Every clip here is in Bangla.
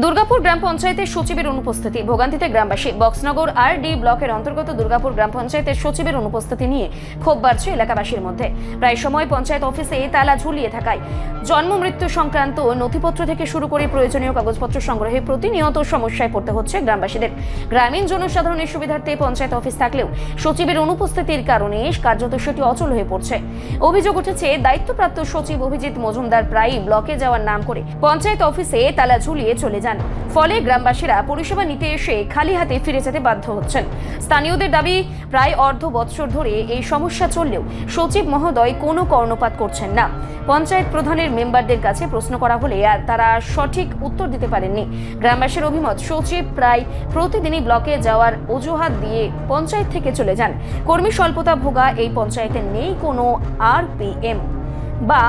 দুর্গাপুর গ্রাম পঞ্চায়েতের সচিবের অনুপস্থিতি, ভোগান্তিতে গ্রামবাসী। বক্সনগর আর-ডি ব্লকের অন্তর্গত দুর্গাপুর গ্রাম পঞ্চায়েতের সচিবের অনুপস্থিতি নিয়ে ক্ষোভ বাড়ছে এলাকাবাসীর মধ্যে। প্রায় সময় পঞ্চায়েত অফিসে তালা ঝুলিয়ে থাকায় জন্ম মৃত্যু সংক্রান্ত নথিপত্র থেকে শুরু করে প্রয়োজনীয় কাগজপত্র সংগ্রহে প্রতিনিয়ত সমস্যায় পড়তে হচ্ছে গ্রামবাসীদের। গ্রামীণ জনসাধারণের সুবিধার্থে পঞ্চায়েত অফিস থাকলেও সচিবের অনুপস্থিতির কারণে কার্যত সেটি অচল হয়ে পড়ছে। অভিযোগ উঠেছে, দায়িত্বপ্রাপ্ত সচিব অভিজিৎ মজুমদার প্রায়ই ব্লকে যাওয়ার নাম করে পঞ্চায়েত অফিসে তালা ঝুলিয়ে চলে যান। ফলে গ্রামবাসীরা পরিষেবা নিতে এসে খালি হাতে ফিরে যেতে বাধ্য হচ্ছেন। স্থানীয়দের দাবি, প্রায় অর্ধ বৎসর ধরে এই সমস্যা চললেও সচিব মহোদয় কোনো কর্ণপাত করছেন না। পঞ্চায়েত প্রধানের মেম্বারদের কাছে প্রশ্ন করা হলে আর তারা সঠিক উত্তর দিতে পারেননি। গ্রামবাসীর অভিমত, সচিব প্রায় প্রতিদিনই ব্লকে যাওয়ার অজুহাত দিয়ে পঞ্চায়েত থেকে চলে যান। কর্মী স্বল্পতা ভোগা এই পঞ্চায়েতে নেই কোনো RPM বা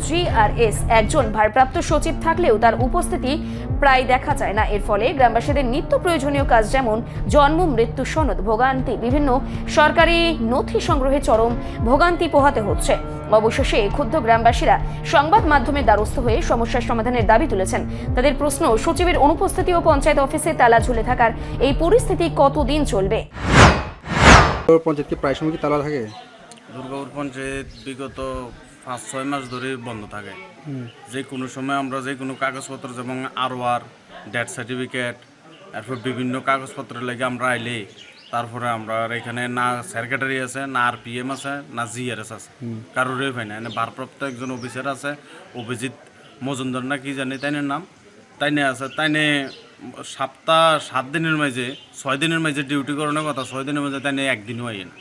GRS। একজন ভারপ্রাপ্ত সচিব থাকলেও তার উপস্থিতি প্রায় দেখা যায় না। এর ফলে গ্রামবাসীদের নিত্য প্রয়োজনীয় কাজ যেমন জন্ম মৃত্যু সনদ, ভোগান্তি, বিভিন্ন সরকারি নথি সংগ্রহে চরম ভোগান্তি পোহাতে হচ্ছে। অবশেষে ক্ষুব্ধ গ্রামবাসীরা সংবাদ মাধ্যমের দ্বারস্থ হয়ে সমস্যার সমাধানের দাবি তুলেছেন। তাদের প্রশ্ন, সচিবের অনুপস্থিতি ও পঞ্চায়েত অফিসে তালা ঝুলে থাকার এই পরিস্থিতি কতদিন চলবে? পঞ্চায়েত কি প্রায় সময় কি তালা থাকে? দুর্গাপুর পঞ্চায়েত বিগত 5-6 মাস ধরে বন্ধ থাকে। যে কোনো সময় আমরা যে কোনো কাগজপত্র, যেমন ROR, ডেথ সার্টিফিকেট, এরপর বিভিন্ন কাগজপত্রের লাগে আমরা আইলে তারপরে আমরা এখানে না সেক্রেটারি আছে, না RPM আছে, না GRS আছে, কারোরই পাই না। ভারপ্রাপ্ত একজন অফিসার আছে, অভিজিৎ মজুমদার না কি জানি তাইনের নাম, তাইনে আছে। তাইনে সপ্তাহ 7 দিনের মাঝে 6 দিনের মাঝে ডিউটি করানোর কথা, 6 দিনের মাঝে তাইনে একদিনও আইয়ে না।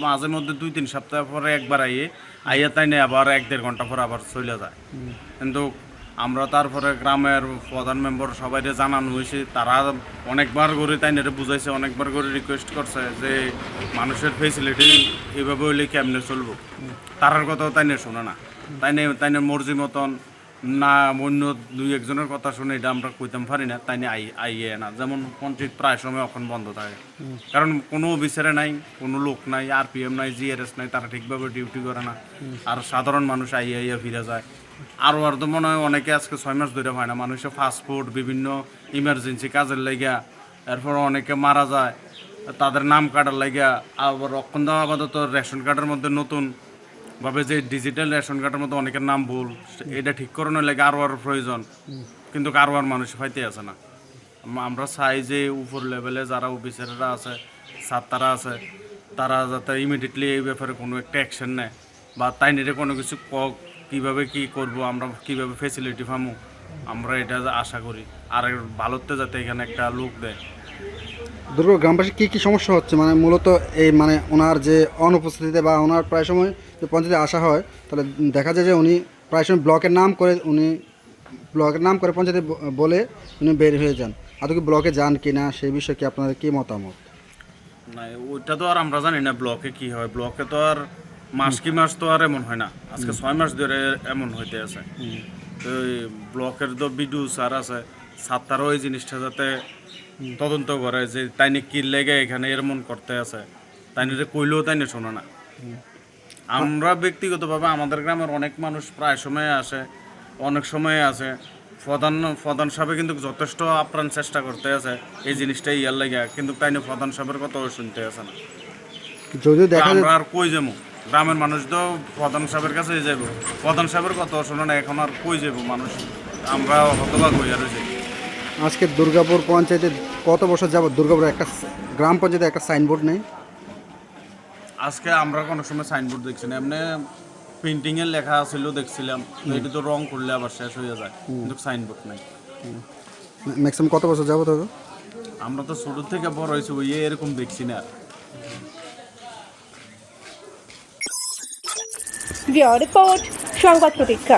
মাঝে মধ্যে 2-3 সপ্তাহ পরে একবার আইয়া তাইনে আবার 1-1.5 ঘন্টা পর আবার চলে যায়। কিন্তু আমরা তারপরে গ্রামের প্রধান মেম্বার সবাই জানানো হয়েছে, তারা অনেকবার করে তাইনে বুঝাইছে, অনেকবার করে রিকোয়েস্ট করছে যে মানুষের ফেসিলিটি এভাবে হইলে কেমনে চলবো। তারার কথাও তাইনে শোনে না। তাইনে মর্জি মতন না, অন্য 2-1 জনের কথা শুনে এটা আমরা কইতাম পারি না, তাই আইয়ে না। যেমন পঞ্চায়েত প্রায় সময় এখন বন্ধ থাকে, কারণ কোনো অফিসারে নাই, কোনো লোক নাই, RPM নাই, GRS নাই, তারা ঠিকভাবে ডিউটি করে না। আর সাধারণ মানুষ আইয়া ফিরে যায়। আর তো মনে হয় অনেকে আজকে 6 মাস ধরে হয় না। মানুষের ফাস্টফুড, বিভিন্ন ইমার্জেন্সি কাজের লাগিয়া, এরপর অনেকে মারা যায়, তাদের নাম কাটার লাগিয়া। আবার অক্ষণ আপাতত রেশন কার্ডের মধ্যে নতুন ভাবে যে ডিজিটাল রেশন কার্ডের মধ্যে অনেকের নাম ভুল, এটা ঠিক করানোর লাগে ROR প্রয়োজন, কিন্তু ROR মানুষ পাইতে আছে না। আমরা চাই যে উপর লেভেলে যারা অফিসাররা আছে, ছাত্ররা আছে, তারা যাতে ইমিডিয়েটলি এই ব্যাপারে কোনো একটা অ্যাকশন নেয়, বা তাই নিয়ে কোনো কিছু কীভাবে কী করবো, আমরা কীভাবে ফেসিলিটি পাবো, আমরা এটা আশা করি। আর ভালোতে যাতে এখানে একটা লোক দেয়। দুর্গাপুর গ্রামবাসী কী সমস্যা হচ্ছে, মানে মূলত এই মানে ওনার যে অনুপস্থিতিতে বা ওনার প্রায় সময় যে পঞ্চায়েতে আসা হয়, তাহলে দেখা যায় যে উনি প্রায় সময় ব্লকের নাম করে পঞ্চায়েতে বলে উনি বের হয়ে যান। আদৌ কি ব্লকে যান কি না, সেই বিষয়ে কি আপনাদের কী মতামত? না, ওইটা তো আর আমরা জানি না ব্লকে কি হয়। ব্লকে তো আর মাস তো আর এমন হয় না। আজকে 6 মাস ধরে এমন হইতে আছে। তো ব্লকের তো বিডিও স্যার আছে, ছাত্ররাও এই জিনিসটা যাতে তদন্ত করে যে তাইনে কি লেগে এখানে এমন করতে আছে, তাইনে কইলেও তাইনে শোনে না। আমরা ব্যক্তিগতভাবে আমাদের গ্রামের অনেক মানুষ প্রায় সময় আসে, অনেক সময় আছে। প্রধান সাহেব কিন্তু যথেষ্ট আপ্রাণ চেষ্টা করতে আছে এই জিনিসটা ইয়ার লাগে, কিন্তু তাইনে প্রধান সাহেবের কথাও শুনতে আছে না। যদি দেখা আমরা আর কই যাবো, গ্রামের মানুষ তো প্রধান সাহেবের কাছে যাবো, প্রধান সাহেবের কথা শোনে না, এখন আর কই যাবো মানুষ, আমরা হতবাক হয়ে আর যাই। আজকে দুর্গাপুর পঞ্চায়েতে কত বছর যাবত দুর্গাপুর একটা গ্রাম পঞ্চায়েতে একটা সাইনবোর্ড নেই? আজকে আমরা কোনো সময় সাইনবোর্ড দেখছি না, এমনি পেন্টিংয়ে লেখা ছিল দেখছিলাম, এটা তো রং করলে আবার শেষ হয়ে যায়, কিন্তু সাইনবোর্ড নাই। ম্যাক্সিমাম কত বছর যাবত হবে? আমরা তো ছোট থেকে বড় হয়েছি, ওই এরকম দেখছি না। রিপোর্ট সংবাদ প্রতীক্ষা।